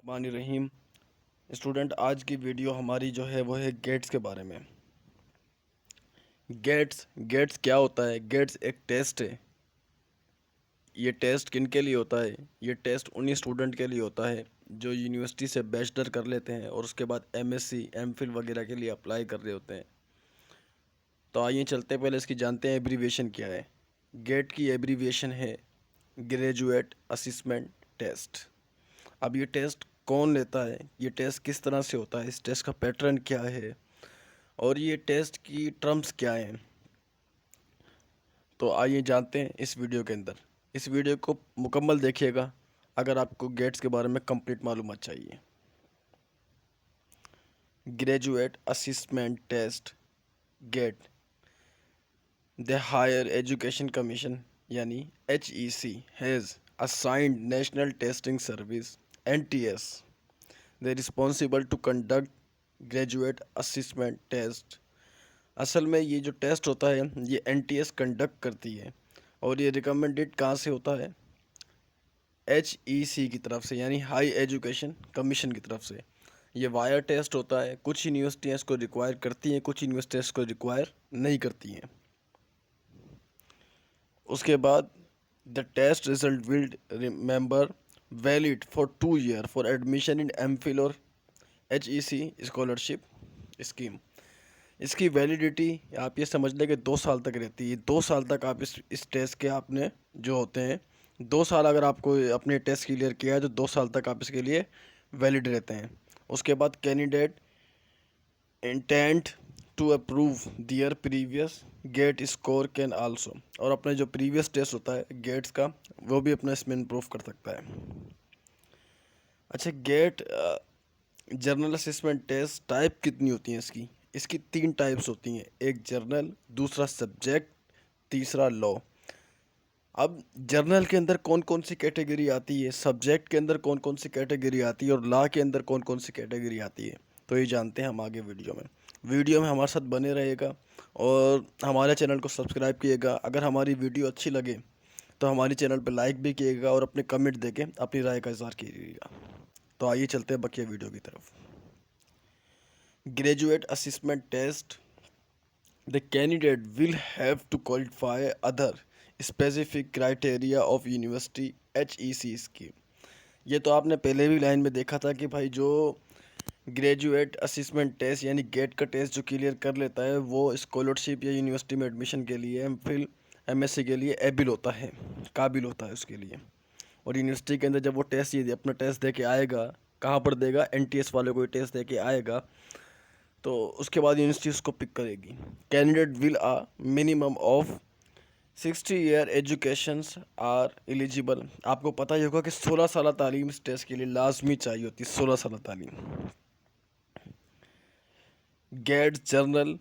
रहीम student, आज की video हमारी जो है वो है गेट्स के बारे में। गेट्स क्या होता है? गेट्स एक टेस्ट है। ये टेस्ट किन के लिए होता है? ये टेस्ट उन्हीं स्टूडेंट के लिए होता है जो यूनिवर्सिटी से बैचलर कर लेते हैं और उसके बाद एमएससी एमफिल वगैरह के लिए अप्लाई कर रहे होते हैं। तो आइए चलते पहले इसकी जानते हैं एब्रीविएशन क्या है। गेट की एब्रीविएशन है ग्रेजुएट असिस्मेंट टेस्ट। अब ये टेस्ट कौन लेता है, ये टेस्ट किस तरह से होता है, इस टेस्ट का पैटर्न क्या है और ये टेस्ट की टर्म्स क्या हैं, तो आइए जानते हैं इस वीडियो के अंदर। इस वीडियो को मुकम्मल देखिएगा अगर आपको गेट्स के बारे में कंप्लीट मालूमात चाहिए। Graduate assessment test GAT, the higher education commission यानी HEC has assigned national testing service NTS the responsible to conduct graduate assessment test. असल में ये जो टेस्ट होता है ये NTS कंडक्ट करती है और ये रिकमेंडेड कहाँ से होता है? HEC की तरफ से यानी हाई एजुकेशन कमीशन की तरफ से। ये वायर टेस्ट होता है। कुछ यूनिवर्सिटियाँ इसको रिक्वायर करती हैं, कुछ यूनिवर्सिटियाँ इसको रिक्वायर नहीं करती हैं। उसके बाद the test result will remember valid for 2 year for admission in MPhil और HEC स्कॉलरशिप स्कीम। इसकी वैलिडिटी आप ये समझ लें कि 2 साल तक रहती है। 2 साल तक आप इस टेस्ट के आपने जो होते हैं 2 साल अगर आपको अपने टेस्ट क्लियर किया है तो 2 साल तक आप इसके लिए वैलिड रहते हैं। उसके बाद candidate intent to approve their previous GAT score can also, और अपने जो प्रीवियस टेस्ट होता है गेट्स का वो भी अपना इसमें इम्प्रूव कर सकता है। अच्छा, GAT general assessment test type कितनी होती हैं इसकी? इसकी 3 टाइप्स होती हैं, एक जर्नल, दूसरा सब्जेक्ट, तीसरा लॉ। अब जर्नल के अंदर कौन कौन सी कैटेगरी आती है, सब्जेक्ट के अंदर कौन कौन सी कैटेगरी आती है और लॉ के अंदर कौन कौन सी कैटेगरी आती है, तो ये जानते हैं हम आगे वीडियो में हमारे साथ बने रहेगा और हमारे चैनल को सब्सक्राइब कीजिएगा। अगर हमारी वीडियो अच्छी लगे तो हमारी चैनल पर लाइक भी कीजिएगा और अपने कमेंट देके अपनी राय का इज़हार कीजिएगा। तो आइए चलते हैं बकिया वीडियो की तरफ। Graduate assessment test, the candidate will have to qualify other specific criteria of university HEC scheme. ये तो आपने पहले भी लाइन में देखा था कि भाई जो ग्रेजुएट असिस्मेंट टेस्ट यानी गेट का टेस्ट जो क्लियर कर लेता है वो स्कॉलरशिप या यूनिवर्सिटी में एडमिशन के लिए MPhil MSc के लिए एबिल होता है, काबिल होता है उसके लिए। और यूनिवर्सिटी के अंदर जब वो टेस्ट ये अपना टेस्ट दे के आएगा, कहाँ पर देगा? NTS वाले को टेस्ट दे के आएगा तो उसके बाद यूनिवर्सिटी उसको पिक करेगी। Candidate will a minimum of 60 year educations are eligible. आपको पता ही होगा कि 16 साल तालीम इस टेस्ट के लिए लाजमी चाहिए होती है, 16 साल तालीम। गेट जर्नल,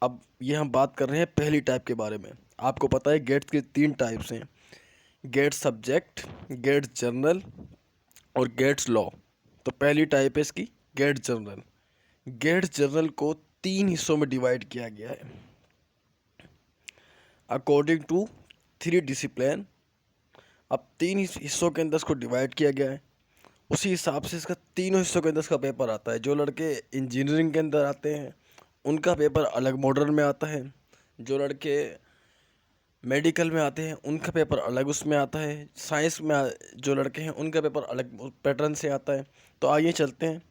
अब ये हम बात कर रहे हैं पहली टाइप के बारे में। आपको पता है गेट्स के 3 टाइप्स हैं, गेट सब्जेक्ट, गेट जर्नल और गेट्स लॉ। तो पहली टाइप है इसकी गेट जर्नल। गेट जर्नल को 3 हिस्सों में डिवाइड किया गया है अकॉर्डिंग टू 3 डिसिप्लिन। अब 3 हिस्सों के अंदर इसको डिवाइड किया गया है, उसी हिसाब से इसका तीनों हिस्सों के अंदर इसका पेपर आता है। जो लड़के इंजीनियरिंग के अंदर आते हैं उनका पेपर अलग मॉडल में आता है, जो लड़के मेडिकल में आते हैं उनका पेपर अलग उसमें आता है, साइंस में जो लड़के हैं उनका पेपर अलग पैटर्न से आता है। तो आइए चलते हैं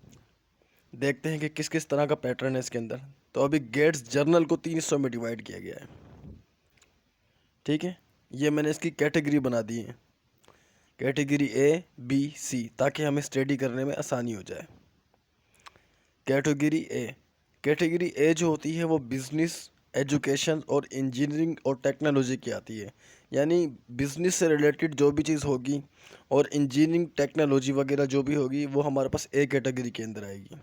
देखते हैं कि किस किस तरह का पैटर्न है इसके अंदर। तो अभी गेट्स जर्नल को 3 हिस्सों में डिवाइड किया गया है, ठीक है। ये मैंने इसकी कैटेगरी बना दी है, कैटेगरी A, B, C, ताकि हमें स्टडी करने में आसानी हो जाए। कैटेगरी ए जो होती है वो बिजनेस, एजुकेशन और इंजीनियरिंग और टेक्नोलॉजी की आती है। यानी बिजनेस से रिलेटेड जो भी चीज़ होगी और इंजीनियरिंग टेक्नोलॉजी वगैरह जो भी होगी वो हमारे पास A कैटेगरी के अंदर आएगी।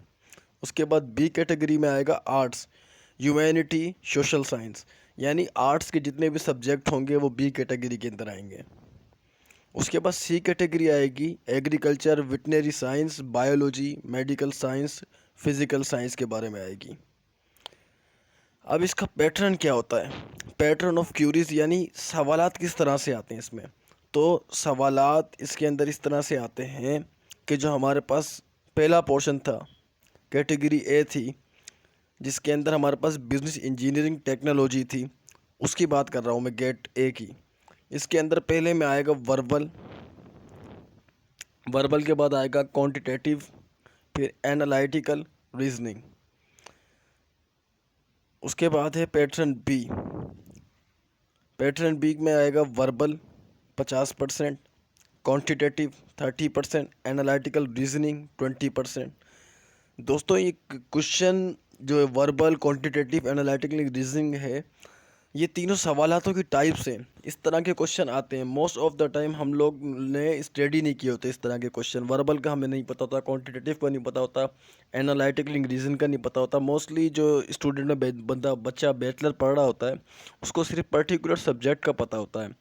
उसके बाद B कैटेगरी में आएगा आर्ट्स, ह्यूमैनिटी, सोशल साइंस, यानी आर्ट्स के जितने भी सब्जेक्ट होंगे वो B कैटेगरी के अंदर आएंगे। उसके बाद C कैटेगरी आएगी agriculture, veterinary science, biology, medical science, physical science के बारे में आएगी। अब इसका पैटर्न क्या होता है? पैटर्न ऑफ क्यूरीज, यानी सवालात किस तरह से आते हैं इसमें। तो सवालात इसके अंदर इस तरह से आते हैं कि जो हमारे पास पहला पोर्शन था, कैटेगरी ए थी, जिसके अंदर हमारे पास बिजनेस इंजीनियरिंग टेक्नोलॉजी थी, उसकी बात कर रहा हूँ मैं, गेट ए की। इसके अंदर पहले में आएगा वर्बल, वर्बल के बाद आएगा क्वांटिटेटिव, फिर एनालिटिकल रीजनिंग। उसके बाद है पैटर्न बी। पैटर्न बी में आएगा वर्बल 50%, क्वांटिटेटिव 30%, एनालिटिकल रीजनिंग 20%। दोस्तों ये क्वेश्चन जो है वर्बल, क्वांटिटेटिव, एनालिटिकल रीजनिंग है, ये तीनों सवालातों की टाइप्स हैं। इस तरह के क्वेश्चन आते हैं। मोस्ट ऑफ द टाइम हम लोग ने स्टडी नहीं किए होते इस तरह के क्वेश्चन। वर्बल का हमें नहीं पता होता, क्वांटिटेटिव का नहीं पता होता, एनालिटिकल रीजन का नहीं पता होता। मोस्टली जो स्टूडेंट में बच्चा बैचलर पढ़ रहा होता है, उसको सिर्फ पर्टिकुलर सब्जेक्ट का पता होता है,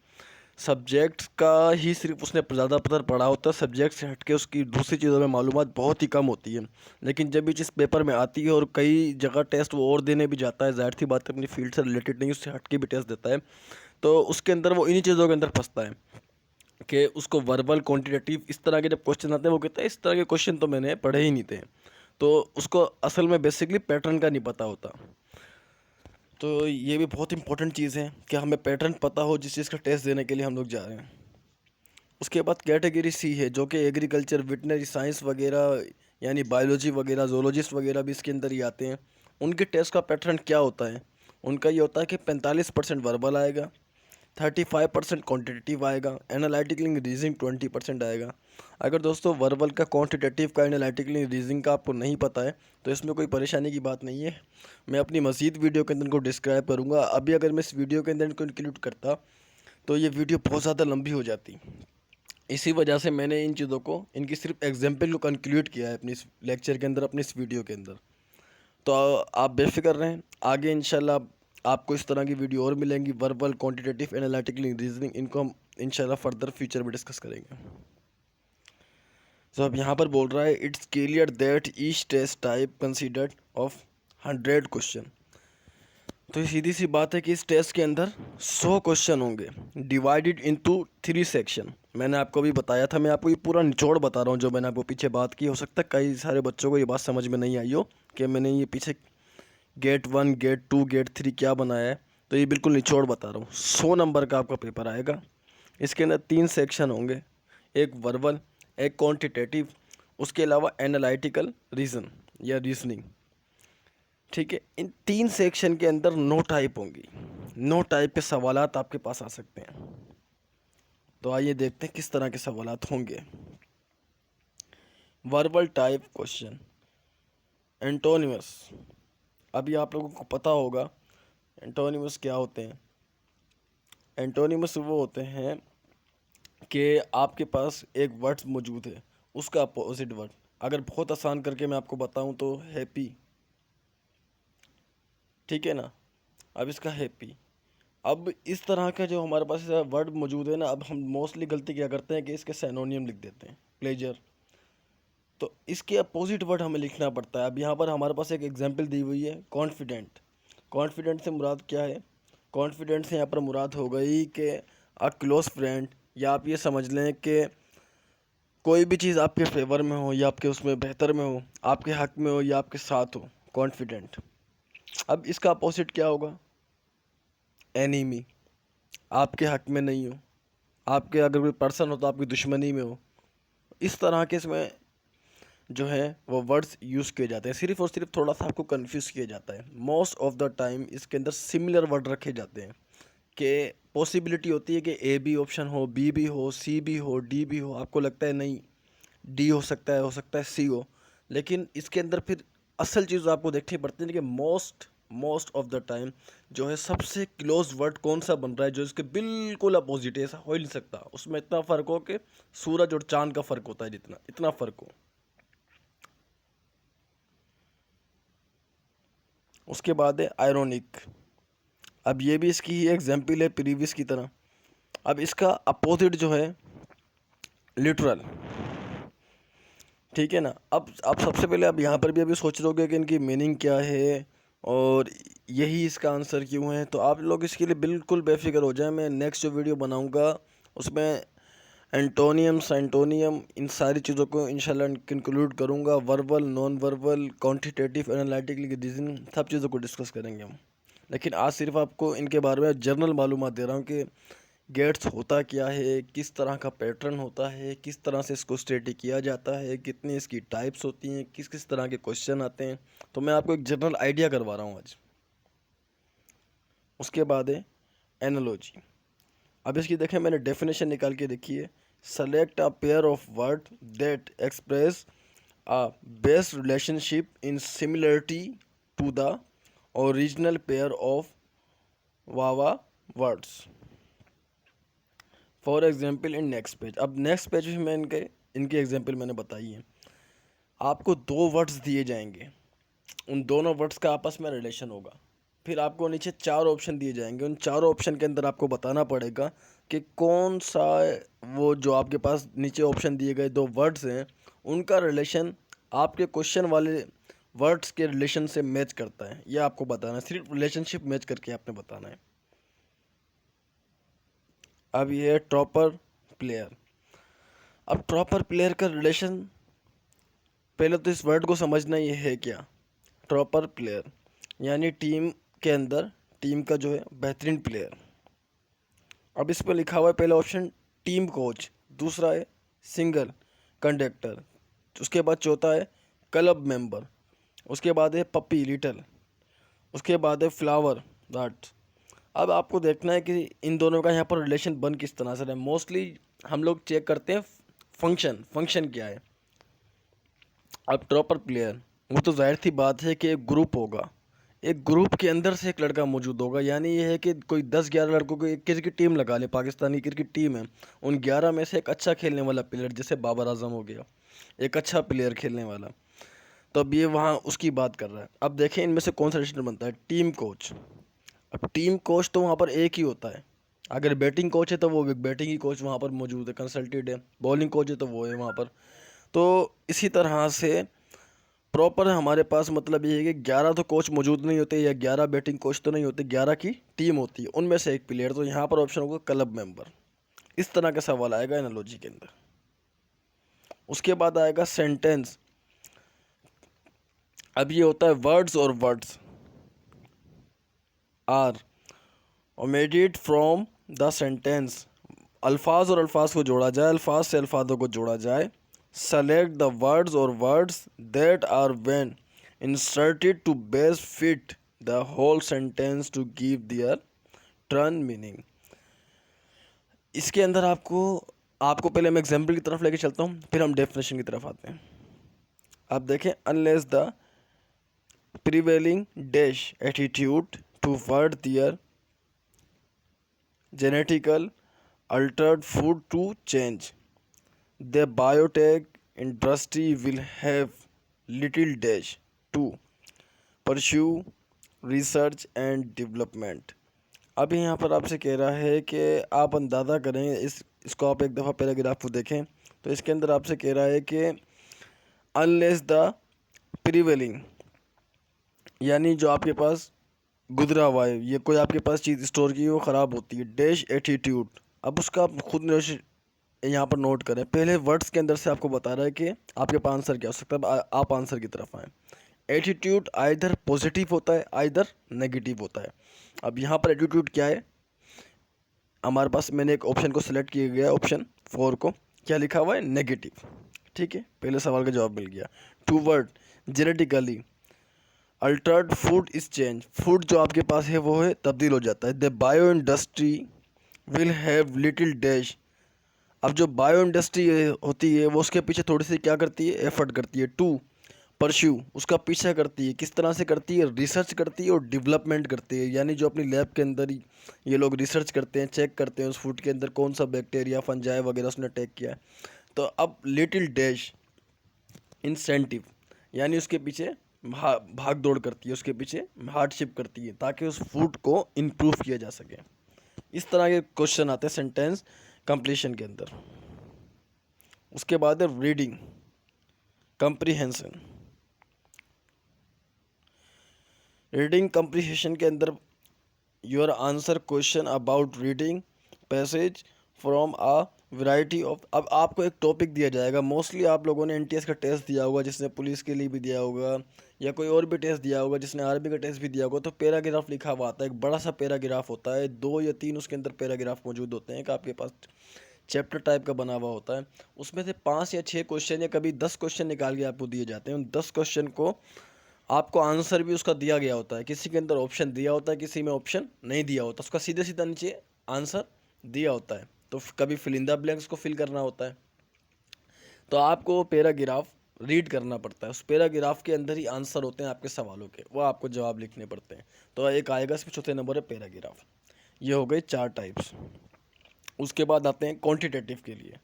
सब्जेक्ट्स का ही सिर्फ उसने ज़्यादा पढ़ा होता है। सब्जेक्ट से हटके उसकी दूसरी चीज़ों में मालूमात बहुत ही कम होती है। लेकिन जब ये चीज़ पेपर में आती है और कई जगह टेस्ट वो और देने भी जाता है, जाहिर सी बात है अपनी फील्ड से रिलेटेड नहीं, उससे हटके भी टेस्ट देता है, तो उसके अंदर वो इन्हीं चीज़ों के अंदर फंसता है कि उसको वर्बल, क्वांटिटेटिव इस तरह के जब क्वेश्चन आते हैं, वो कहता है इस तरह के क्वेश्चन तो मैंने पढ़े ही नहीं थे। तो उसको असल में बेसिकली पैटर्न का नहीं पता होता। तो ये भी बहुत इंपॉर्टेंट चीज़ है कि हमें पैटर्न पता हो जिस चीज़ का टेस्ट देने के लिए हम लोग जा रहे हैं। उसके बाद कैटेगरी सी है, जो कि एग्रीकल्चर, वेटनरी साइंस वगैरह, यानी बायोलॉजी वगैरह, जोलॉजिस्ट वगैरह भी इसके अंदर ही आते हैं। उनके टेस्ट का पैटर्न क्या होता है? उनका ये होता है कि 45% वर्बल आएगा, 35% क्वांटिटेटिव आएगा, एनालिटिकल रीजनिंग 20% आएगा। अगर दोस्तों वर्बल का, क्वांटिटेटिव का, एनालिटिकल रीजनिंग का आपको नहीं पता है तो इसमें कोई परेशानी की बात नहीं है। मैं अपनी मज़ीद वीडियो के अंदर इनको डिस्क्राइब करूँगा। अभी अगर मैं इस वीडियो के अंदर इनको इंक्लूड करता तो ये वीडियो बहुत ज़्यादा लंबी हो जाती। इसी वजह से मैंने इन चीज़ों को, इनकी सिर्फ एग्जाम्पल को कंक्लूड किया है अपनी इस लेक्चर के अंदर, अपनी इस वीडियो के अंदर। तो आप बेफिक्र रहें, आगे इंशाल्लाह आपको इस तरह की वीडियो और मिलेंगी, वर्बल, क्वांटिटेटिव, एनालिटिकल रीजनिंग, इनको हम इंशाल्लाह फर्दर फ्यूचर में डिस्कस करेंगे। तो अब यहाँ पर बोल रहा है it's clear that each test type considered of 100 question. तो सीधी सी बात है कि इस टेस्ट के अंदर 100 क्वेश्चन होंगे, डिवाइडेड इनटू 3 सेक्शन। मैंने आपको भी बताया था, मैं आपको ये पूरा निचोड़ बता रहा हूँ जो मैंने आपको पीछे बात की। हो सकता है कई सारे बच्चों को ये बात समझ में नहीं आई हो कि मैंने ये पीछे गेट 1, गेट 2, गेट 3 क्या बनाया है। तो ये बिल्कुल निचोड़ बता रहा हूँ। 100 नंबर का आपका पेपर आएगा। इसके अंदर 3 सेक्शन होंगे, एक वर्बल, एक क्वान्टिटेटिव, उसके अलावा एनालिटिकल रीज़न या रीजनिंग। ठीक है, इन 3 सेक्शन के अंदर 9 टाइप होंगी। 9 टाइप के सवालात आपके पास आ सकते हैं। तो आइए देखते हैं किस तरह के सवालात होंगे। Verbal type question, antonyms. अभी आप लोगों को पता होगा एंटोनिमस क्या होते हैं। एंटोनिमस वो होते हैं कि आपके पास एक वर्ड मौजूद है, उसका अपोजिट वर्ड। अगर बहुत आसान करके मैं आपको बताऊं तो हैप्पी, ठीक है ना। अब इसका हैप्पी, अब इस तरह का जो हमारे पास वर्ड मौजूद है ना, अब हम मोस्टली गलती क्या करते हैं कि इसके सिनोनियम लिख देते हैं, प्लेजर। तो इसके अपोजिट वर्ड हमें लिखना पड़ता है। अब यहाँ पर हमारे पास एक एग्जांपल दी हुई है, कॉन्फिडेंट। कॉन्फिडेंट से मुराद क्या है? कॉन्फिडेंट से यहाँ पर मुराद हो गई कि अ क्लोज फ्रेंड, या आप ये समझ लें कि कोई भी चीज़ आपके फेवर में हो या आपके उसमें बेहतर में हो, आपके हक में हो या आपके साथ हो, कॉन्फिडेंट। अब इसका अपोजिट क्या होगा? एनिमी, आपके हक में नहीं हो, आपके अगर कोई पर्सन हो तो आपकी दुश्मनी में हो। इस तरह के इसमें जो है वो वर्ड्स यूज़ किए जाते हैं। सिर्फ और सिर्फ थोड़ा सा आपको कंफ्यूज किया जाता है। मोस्ट ऑफ द टाइम इसके अंदर सिमिलर वर्ड रखे जाते हैं कि पॉसिबिलिटी होती है कि ए भी ऑप्शन हो, बी भी हो, सी भी हो, डी भी हो। आपको लगता है नहीं डी हो सकता है सी हो, लेकिन इसके अंदर फिर असल चीज़ आपको देखनी पड़ती है कि मोस्ट ऑफ द टाइम जो है सबसे क्लोज वर्ड कौन सा बन रहा है जो इसके बिल्कुल अपोजिट है। ऐसा हो ही नहीं सकता, उसमें इतना फ़र्क हो कि सूरज और चांद का फ़र्क होता है, जितना इतना फ़र्क हो। उसके बाद है आयरोनिक। अब ये भी इसकी ही एग्जाम्पल है प्रीवियस की तरह। अब इसका अपोजिट जो है लिटरल, ठीक है ना। अब सबसे पहले आप यहाँ पर भी अभी सोच रहे कि इनकी मीनिंग क्या है और यही इसका आंसर क्यों है। तो आप लोग इसके लिए बिल्कुल बेफिक्र हो जाए। मैं नेक्स्ट जो वीडियो बनाऊँगा उसमें एंटोनियम सेंटोनियम, इन सारी चीज़ों को इंशाल्लाह इंक्लूड करूँगा। Verbal, non verbal, quantitative, analytical reasoning, सब चीज़ों को डिस्कस करेंगे हम। लेकिन आज सिर्फ आपको इनके बारे में जनरल मालूमात दे रहा हूँ कि गेट्स होता क्या है, किस तरह का पैटर्न होता है, किस तरह से इसको स्टडी किया जाता है, कितनी इसकी टाइप्स होती हैं, किस किस तरह के क्वेश्चन आते हैं। तो मैं आपको एक जनरल आइडिया करवा रहा हूँ आज। उसके बाद है एनालॉजी। अब इसकी देखें, मैंने डेफिनेशन निकाल के देखी है। Select a pair of word that express a best relationship in similarity to the original pair of वावा words. For example in next page. अब नेक्स्ट पेज में मैं इनके एग्जाम्पल मैंने बताई है। आपको दो वर्ड्स दिए जाएंगे, उन दोनों वर्ड्स का आपस में रिलेशन होगा। फिर आपको नीचे चार ऑप्शन दिए जाएंगे, उन चारों ऑप्शन के अंदर आपको बताना पड़ेगा कि कौन सा वो जो आपके पास नीचे ऑप्शन दिए गए दो वर्ड्स हैं उनका रिलेशन आपके क्वेश्चन वाले वर्ड्स के रिलेशन से मैच करता है। यह आपको बताना है, सिर्फ रिलेशनशिप मैच करके आपने बताना है। अब ये है टॉपर प्लेयर। अब टॉपर प्लेयर का रिलेशन, पहले तो इस वर्ड को समझना ये है क्या। टॉपर प्लेयर यानी टीम के अंदर टीम का जो है बेहतरीन प्लेयर। अब इस पर लिखा हुआ है पहला ऑप्शन टीम कोच, दूसरा है सिंगर कंडक्टर, उसके बाद चौथा है क्लब मेंबर, उसके बाद है पपी लिटिल, उसके बाद है फ्लावर दैट। अब आपको देखना है कि इन दोनों का यहाँ पर रिलेशन बन किस तरह से है। मोस्टली हम लोग चेक करते हैं फंक्शन, फंक्शन क्या है। अब टॉपर प्लेयर, वो तो जाहिर सी बात है कि एक ग्रुप होगा, एक ग्रुप के अंदर से एक लड़का मौजूद होगा। यानी ये है कि कोई 10-11 लड़कों को एक क्रिकेट टीम लगा ले, पाकिस्तानी क्रिकेट टीम है, उन 11 में से एक अच्छा खेलने वाला प्लेयर, जैसे बाबर आजम हो गया, एक अच्छा प्लेयर खेलने वाला, तो अब ये वहाँ उसकी बात कर रहा है। अब देखें इनमें से कौन सा रिलेशन बनता है। टीम कोच, अब टीम कोच तो वहाँ पर एक ही होता है। अगर बैटिंग कोच है तो वो बैटिंग ही कोच वहाँ पर मौजूद है, कंसल्टेड है। बॉलिंग कोच है तो वो है वहाँ पर। तो इसी तरह से प्रॉपर हमारे पास मतलब ये है कि 11 तो कोच मौजूद नहीं होते, या 11 बैटिंग कोच तो नहीं होते, 11 की टीम होती है, उनमें से एक प्लेयर। तो यहाँ पर ऑप्शन होगा क्लब मेंबर। इस तरह का सवाल आएगा एनालॉजी के अंदर। उसके बाद आएगा सेंटेंस। अब ये होता है वर्ड्स और words are omitted from the sentence. अल्फाज और अल्फाज को जोड़ा जाए, अल्फाज से अल्फाजों को जोड़ा जाए। सेलेक्ट द वर्ड्स और words that are when inserted to best fit the whole sentence to give their turn meaning. इसके अंदर आपको आपको पहले मैं एग्जाम्पल की तरफ लेके चलता हूँ, फिर हम डेफिनेशन की तरफ आते हैं। आप देखें, unless the prevailing dash attitude toward their genetical altered food to change, the biotech industry will have little dash to pursue research and development। अभी यहाँ पर आपसे कह रहा है कि आप अंदाज़ा करें, इसको आप एक दफ़ा पैराग्राफ को देखें तो इसके अंदर आपसे कह रहा है कि अनलेस द प्रिवेलिंग, यानी जो आपके पास गुजरा हुआ है, ये कोई आपके पास चीज़ स्टोर की वो ख़राब होती है, डैश एटीट्यूड। अब उसका आप खुद यहाँ पर नोट करें। पहले वर्ड्स के अंदर से आपको बता रहा है कि आपके पास आंसर क्या हो सकता है। आप आंसर की तरफ आएँ। एटीट्यूड आइदर पॉजिटिव होता है, आइदर नेगेटिव होता है। अब यहाँ पर एटीट्यूड क्या है हमारे पास, मैंने एक ऑप्शन को सिलेक्ट किया गया, ऑप्शन 4 को, क्या लिखा हुआ है, नेगेटिव। ठीक है, पहले सवाल का जवाब मिल गया। Toward genetically altered food is change, food जो आपके पास है वो है तब्दील हो जाता है। The bio industry will have little dash. अब जो बायो इंडस्ट्री होती है वो उसके पीछे थोड़ी सी क्या करती है, एफर्ट करती है। टू परस्यू, उसका पीछा करती है। किस तरह से करती है, रिसर्च करती है और डेवलपमेंट करती है। यानी जो अपनी लैब के अंदर ही ये लोग रिसर्च करते हैं, चेक करते हैं उस फूड के अंदर कौन सा बैक्टीरिया फंजाई वगैरह उसने अटैक किया है। तो अब लिटिल डैश इंसेंटिव, यानी उसके पीछे भाग दौड़ करती है, उसके पीछे हार्डशिप करती है ताकि उस फूड को इम्प्रूव किया जा सके। इस तरह के क्वेश्चन आते हैं सेंटेंस कंप्लीशन के अंदर। उसके बाद है रीडिंग कंप्रीहेंशन। रीडिंग कंप्रीहेंशन के अंदर your answer question about reading passage from a variety of, अब आपको एक टॉपिक दिया जाएगा, मोस्टली आप लोगों ने एनटीएस का टेस्ट दिया होगा, जिसने पुलिस के लिए भी दिया होगा, या कोई और भी टेस्ट दिया होगा, जिसने आर्मी का टेस्ट भी दिया होगा, तो पैराग्राफ लिखा हुआ आता है, एक बड़ा सा पैराग्राफ होता है, 2 या 3 उसके अंदर पैराग्राफ मौजूद होते हैं, कि आपके पास चैप्टर टाइप का बना हुआ होता है। उसमें से 5 या 6 क्वेश्चन या कभी 10 क्वेश्चन निकाल के आपको दिए जाते हैं। उन 10 क्वेश्चन को आपको आंसर भी उसका दिया गया होता है, किसी के अंदर ऑप्शन दिया होता है, किसी में ऑप्शन नहीं दिया होता, उसका सीधे सीधा नीचे आंसर दिया होता है। तो कभी फिल इन द ब्लैंक्स को फिल करना होता है। तो आपको वो पैराग्राफ रीड करना पड़ता है, उस पैराग्राफ के अंदर ही आंसर होते हैं आपके सवालों के, वो आपको जवाब लिखने पड़ते हैं। तो एक आएगा, इसमें चौथे नंबर है पैराग्राफ। ये हो गए 4 टाइप्स। उसके बाद आते हैं क्वांटिटेटिव के लिए।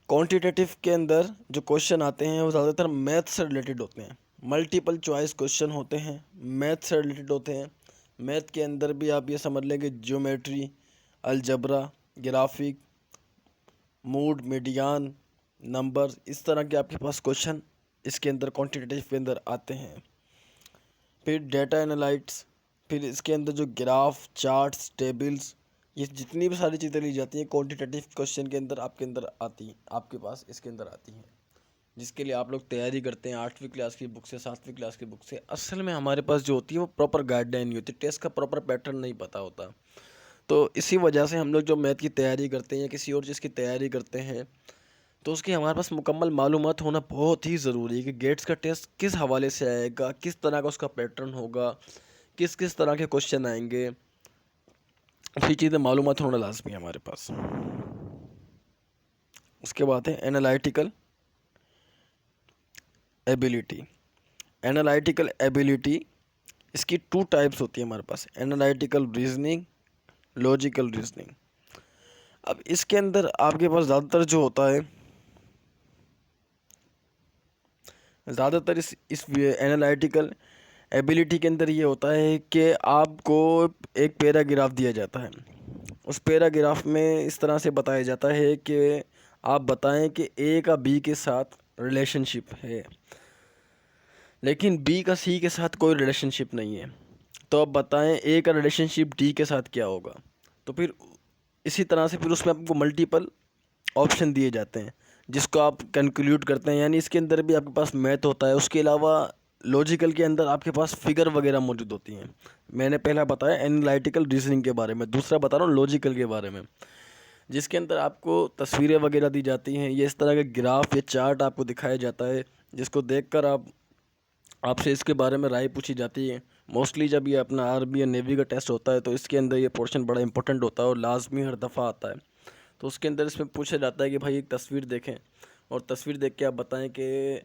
क्वांटिटेटिव के अंदर जो क्वेश्चन आते हैं वो ज़्यादातर मैथ से रिलेटेड होते हैं, मल्टीपल चॉइस क्वेश्चन होते हैं, मैथ से रिलेटेड होते हैं। मैथ के अंदर भी आप ये समझ लें कि geometry, algebra, graphic, mode, median, number, इस तरह के आपके पास क्वेश्चन इसके अंदर क्वांटिटेटिव के अंदर आते हैं। फिर डेटा एनालिटिक्स, फिर इसके अंदर जो ग्राफ, चार्ट्स, टेबल्स, ये जितनी भी सारी चीज़ें ली जाती हैं क्वांटिटेटिव क्वेश्चन के अंदर आपके अंदर आती हैं, आपके पास इसके अंदर आती हैं, जिसके लिए आप लोग तैयारी करते हैं 8वीं क्लास की बुक से, 7वीं क्लास की बुक से। असल में हमारे पास जो होती है वो प्रॉपर गाइडलाइन नहीं होती, टेस्ट का प्रॉपर पैटर्न नहीं पता होता। तो इसी वजह से हम लोग जो मैथ की तैयारी करते हैं या किसी और चीज़ की तैयारी करते हैं, तो उसकी हमारे पास मुकम्मल मालूमात होना बहुत ही ज़रूरी है कि गेट्स का टेस्ट किस हवाले से आएगा, किस तरह का उसका पैटर्न होगा, किस किस तरह के क्वेश्चन आएंगे, ये चीज़ें मालूमात होना लाजमी है हमारे पास। उसके बाद है एनालिटिकल एबिलिटी। एनालिटिकल एबिलिटी, इसकी 2 टाइप्स होती है हमारे पास, एनालिटिकल रीजनिंग, लॉजिकल रीजनिंग। अब इसके अंदर आपके पास ज़्यादातर इस एनालिटिकल एबिलिटी के अंदर ये होता है कि आपको एक पैराग्राफ दिया जाता है, उस पैराग्राफ में इस तरह से बताया जाता है कि आप बताएं कि ए का बी के साथ रिलेशनशिप है, लेकिन बी का सी के साथ कोई रिलेशनशिप नहीं है। तो आप बताएं ए का रिलेशनशिप डी के साथ क्या होगा। तो फिर इसी तरह से फिर उसमें आपको मल्टीपल ऑप्शन दिए जाते हैं, जिसको आप कंक्लूड करते हैं, यानी इसके अंदर भी आपके पास मैथ होता है। उसके अलावा लॉजिकल के अंदर आपके पास फिगर वगैरह मौजूद होती हैं। मैंने पहला बताया एनालिटिकल रीजनिंग के बारे में, दूसरा बता रहा हूँ लॉजिकल के बारे में, जिसके अंदर आपको तस्वीरें वगैरह दी जाती हैं, ये इस तरह के ग्राफ या चार्ट आपको दिखाया जाता है, जिसको देखकर आपसे इसके बारे में राय पूछी जाती है। मोस्टली जब ये अपना आर्मी या नेवी का टेस्ट होता है तो इसके अंदर ये पोर्शन बड़ा इंपॉर्टेंट होता है और लाजमी हर दफ़ा आता है। तो उसके अंदर इसमें पूछा जाता है कि भाई एक तस्वीर देखें और तस्वीर देख के आप बताएं कि,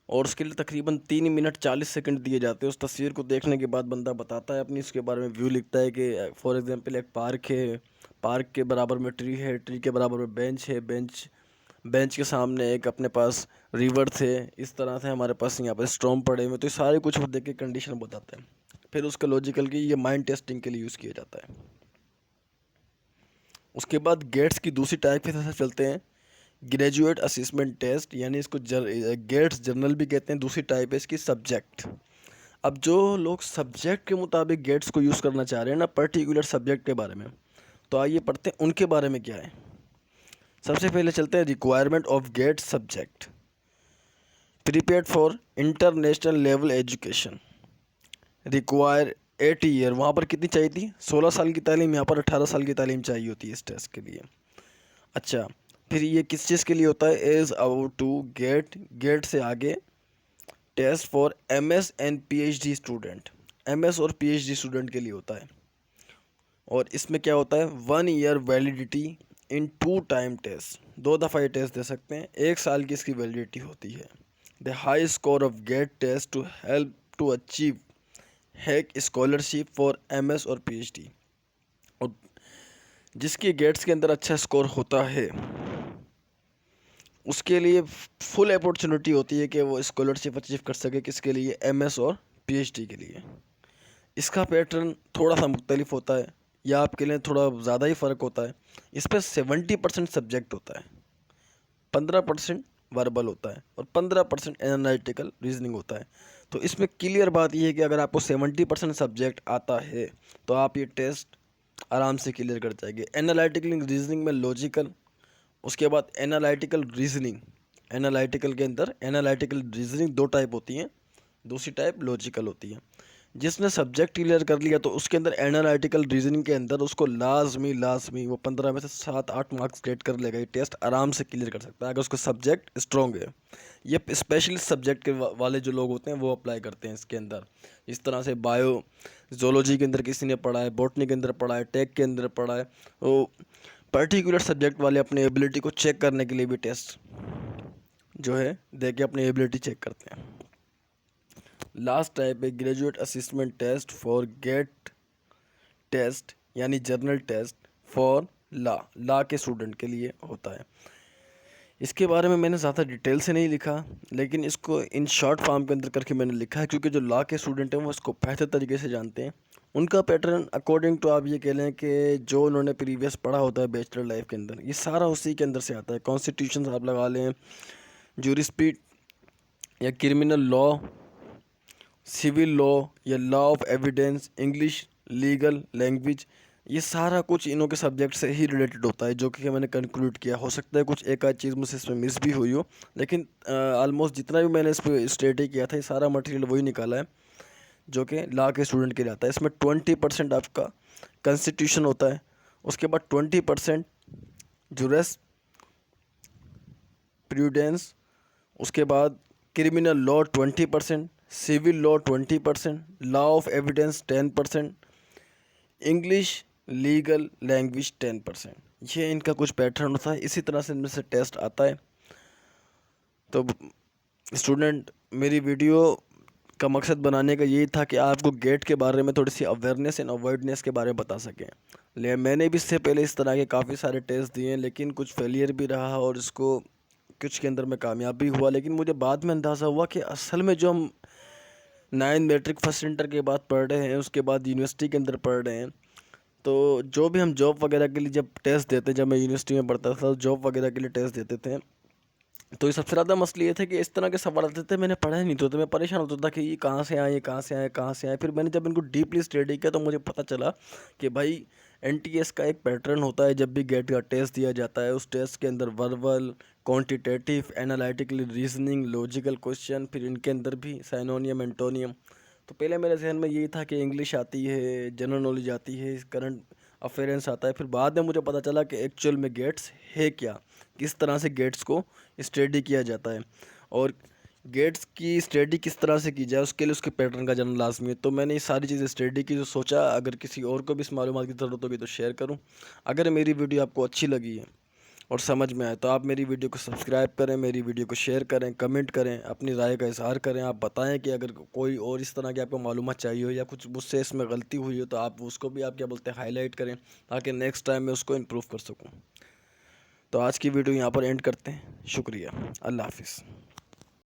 और उसके लिए तकरीबन 3 मिनट 40 सेकंड दिए जाते हैं। उस तस्वीर को देखने के बाद बंदा बताता है अपनी, उसके बारे में व्यू लिखता है कि फॉर एग्जांपल एक पार्क है, पार्क के बराबर में ट्री है, ट्री के बराबर में बेंच है, बेंच के सामने एक अपने पास रिवर थे, इस तरह से हमारे पास यहाँ पर स्टॉर्म पड़े हुए। तो ये सारे कुछ वो देख के कंडीशन बताते हैं। फिर उसका लॉजिकल की ये माइंड टेस्टिंग के लिए यूज़ किया जाता है। उसके बाद गेट्स की दूसरी टाइप के साथ चलते हैं, ग्रेजुएट असेसमेंट टेस्ट, यानी इसको गेट्स जर्नल भी कहते हैं। दूसरी टाइप है इसकी सब्जेक्ट। अब जो लोग सब्जेक्ट के मुताबिक गेट्स को यूज़ करना चाह रहे हैं ना, पर्टिकुलर सब्जेक्ट के बारे में, तो आइए पढ़ते हैं उनके बारे में क्या है। सबसे पहले चलते हैं requirement of GAT subject. Prepared for international level education, require 8 year. वहाँ पर कितनी चाहिए थी? 16 साल की तालीम, यहाँ पर 18 साल की तालीम चाहिए होती है इस टेस्ट के लिए। अच्छा, फिर ये किस चीज़ के लिए होता है? एज अबाउट टू गेट से आगे test for MS and PhD student, MS और पीएचडी स्टूडेंट के लिए होता है। और इसमें क्या होता है? 1 ईयर वैलिडिटी इन 2 टाइम टेस्ट, 2 दफ़ा ये टेस्ट दे सकते हैं, 1 साल की इसकी वैलिडिटी होती है। The high score of GAT test to help to achieve HEC scholarship for MS और पीएचडी। और जिसकी गेट्स के अंदर अच्छा स्कोर होता है उसके लिए फुल अपॉर्चुनिटी होती है कि वो स्कॉलरशिप अचीव कर सके, किसके लिए? एमएस और पीएचडी के लिए। इसका पैटर्न थोड़ा सा मुख्तलिफ होता है या आपके लिए थोड़ा ज़्यादा ही फ़र्क होता है। इस पर 70% सब्जेक्ट होता है, 15% वर्बल होता है और 15% एनालिटिकल रीजनिंग होता है। तो इसमें क्लियर बात यह है कि अगर आपको 70% सब्जेक्ट आता है तो आप ये टेस्ट आराम से क्लियर कर जाएगी। एनालिटिकल रीजनिंग में लॉजिकल, उसके बाद एनालिटिकल रीजनिंग, एनालिटिकल के अंदर एनालिटिकल रीजनिंग दो टाइप होती हैं, दूसरी टाइप लॉजिकल होती है। जिसने सब्जेक्ट क्लियर कर लिया तो उसके अंदर एनालिटिकल रीजनिंग के अंदर उसको लाजमी लाजमी वो 15 में से 7-8 मार्क्स गेट कर लेगा, ये टेस्ट आराम से क्लियर कर सकता है अगर उसका सब्जेक्ट स्ट्रॉन्ग है। ये स्पेशलिस्ट सब्जेक्ट के वाले जो लोग होते हैं वो अप्लाई करते हैं इसके अंदर। इस तरह से बायो जोलॉजी के अंदर किसी ने पढ़ा है, बॉटनी के अंदर पढ़ा है, टेक के अंदर पढ़ा है, वो पर्टिकुलर सब्जेक्ट वाले अपनी एबिलिटी को चेक करने के लिए भी टेस्ट जो है दे के अपनी एबिलिटी चेक करते हैं। लास्ट टाइप है graduate assessment test for GAT test, यानी जर्नल टेस्ट फॉर ला के स्टूडेंट के लिए होता है। इसके बारे में मैंने ज़्यादा डिटेल से नहीं लिखा, लेकिन इसको इन शॉर्ट फॉर्म के अंदर करके मैंने लिखा है, क्योंकि जो ला के स्टूडेंट हैं वो इसको बेहतर तरीके से जानते हैं। उनका पैटर्न अकॉर्डिंग टू आप ये कह लें कि जो उन्होंने प्रीवियस पढ़ा होता है बैचलर लाइफ के अंदर, ये सारा उसी के अंदर से आता है। कॉन्स्टिट्यूशन आप लगा लें, जूरिस्प्रूडेंस या क्रिमिनल लॉ, सिविल लॉ या law of evidence, English, legal language, ये सारा कुछ इन्हों के सब्जेक्ट से ही रिलेटेड होता है, जो कि मैंने कंक्लूड किया। हो सकता है कुछ एक आध चीज़ मुझसे इसमें मिस भी हुई हो, लेकिन ऑलमोस्ट जितना भी मैंने इस पर स्टडी किया था ये सारा मटेरियल वही निकाला है जो कि लॉ के स्टूडेंट के लिए आता है। इसमें 20% आपका कॉन्स्टिट्यूशन होता है, उसके बाद 20% जुरिस प्रूडेंस, उसके बाद criminal law 20%, civil law 20%, law of evidence 10%, English legal language 10%। ये इनका कुछ पैटर्न होता है, इसी तरह से इनमें से टेस्ट आता है। तो स्टूडेंट, मेरी वीडियो का मकसद बनाने का यही था कि आपको गेट के बारे में थोड़ी सी अवेयरनेस एंड अवॉइडनेस के बारे में बता सकें। ले मैंने भी इससे पहले इस तरह के काफ़ी सारे टेस्ट दिए हैं, लेकिन कुछ फेलियर भी रहा और इसको कुछ के अंदर मैं कामयाब भी हुआ। लेकिन मुझे बाद में अंदाज़ा हुआ कि असल में जो हम 9 मैट्रिक फर्स्ट इंटर के बाद पढ़ रहे हैं, उसके बाद यूनिवर्सिटी के अंदर पढ़ रहे हैं, तो जो भी हम जॉब वगैरह के लिए जब टेस्ट देते, जब मैं यूनिवर्सिटी में पढ़ता था जॉब वगैरह के लिए टेस्ट देते थे, तो ये सबसे ज़्यादा मसला ये था कि इस तरह के सवाल आते थे, मैंने पढ़ा ही नहीं, तो मैं परेशान होता था कि ये कहाँ से आए, ये कहाँ से आए, कहाँ से आए। फिर मैंने जब इनको डीपली स्टडी किया तो मुझे पता चला कि भाई एनटीएस का एक पैटर्न होता है। जब भी गेट का टेस्ट दिया जाता है, उस टेस्ट के अंदर verbal, quantitative, analytical reasoning, logical question, फिर इनके अंदर भी साइनोनियम, एंटोनियम। तो पहले मेरे जहन में यही था कि इंग्लिश आती है, जनरल नॉलेज आती है, करंट अफेयरेंस आता है। फिर बाद में मुझे पता चला कि एक्चुअल में गेट्स है क्या, किस तरह से गेट्स को स्टडी किया जाता है, और गेट्स की स्टडी किस तरह से की जाए उसके लिए उसके पैटर्न का जानना लाजमी है। तो मैंने ये सारी चीज़ें स्टडी की, जो सोचा अगर किसी और को भी इस मालूमात की ज़रूरत होगी तो शेयर करूँ। अगर मेरी वीडियो आपको अच्छी लगी है और समझ में आए तो आप मेरी वीडियो को सब्सक्राइब करें, मेरी वीडियो को शेयर करें, कमेंट करें, अपनी राय का इजहार करें। आप बताएं कि अगर कोई और इस तरह की आपको मालूमात चाहिए हो या कुछ मुझसे इसमें गलती हुई हो तो आप उसको भी आप क्या बोलते हैं हाईलाइट करें, ताकि नेक्स्ट टाइम मैं उसको इम्प्रूव कर सकूँ। तो आज की वीडियो यहाँ पर एंड करते हैं। शुक्रिया, अल्लाह हाफिज़।